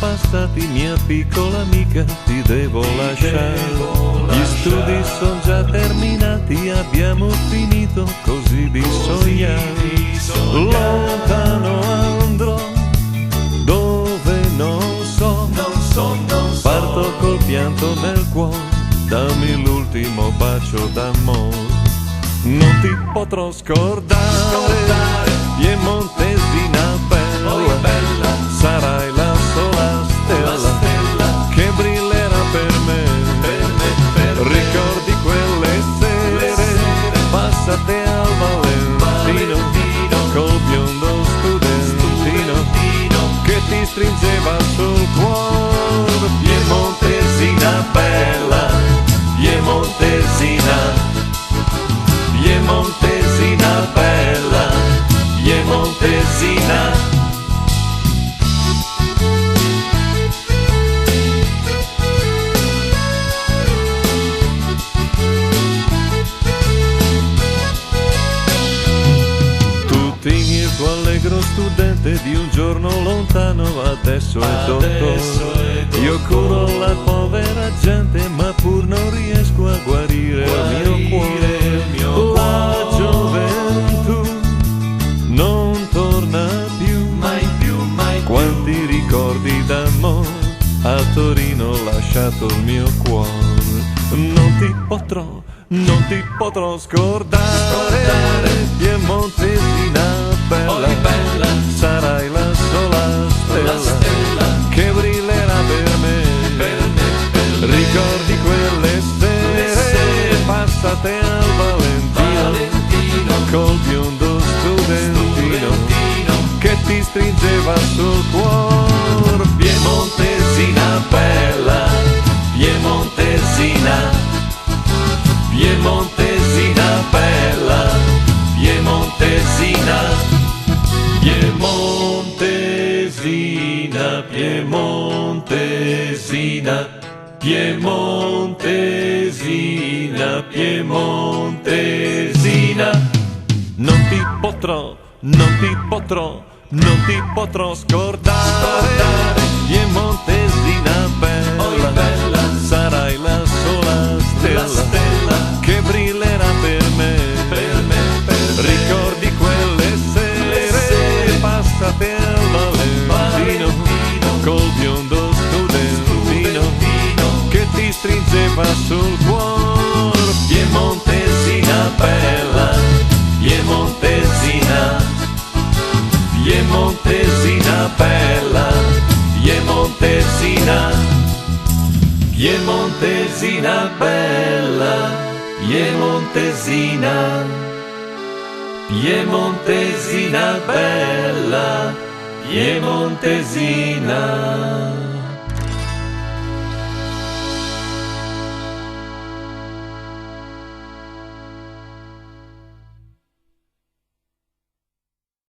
passati, mia piccola amica, ti devo lasciare. Gli studi sono già terminati, abbiamo finito così di sognare. Lontano andrò, dove non so, parto col pianto nel cuore, dammi l'ultimo bacio d'amore. Non ti potrò scordare, piemontesina bella, sarai la sola stella che brillerà per me. Ricordi quelle sere passate al Valentino col biondo studentino che ti stringeva sul cuore. Piemontesina bella, piemontesina, piemontesina bella, piemontesina. Tu tingi il tuo allegro studente di un giorno lontano, adesso è dottore. Io curo la povera gente, ma pur non riesco a guarire il mio cuore. La gioventù non torna più, mai più, mai più. Quanti ricordi d'amore a Torino ho lasciato il mio cuore. Non ti potrò scordare, piemontesina bella, sarai la sola stella che brillerà per me. Ricordi quelle sere passate al Valentino col biondo studentino che ti stringeva sul cuore. Piemontesina bella, piemontesina, piemontesina bella, piemontesina, piemontesina, piemontesina, piemontesina, piemontesina. Non ti potrò scordare, piemontesina bella, sarai la sola stella che brillerà per me. Ricordi quelle sere passate al Valentino col biondo studentino che ti stringeva sul cuore. Piemontesina bella, piemontesina, piemontesina bella, piemontesina, piemontesina bella, piemontesina, piemontesina bella, piemontesina.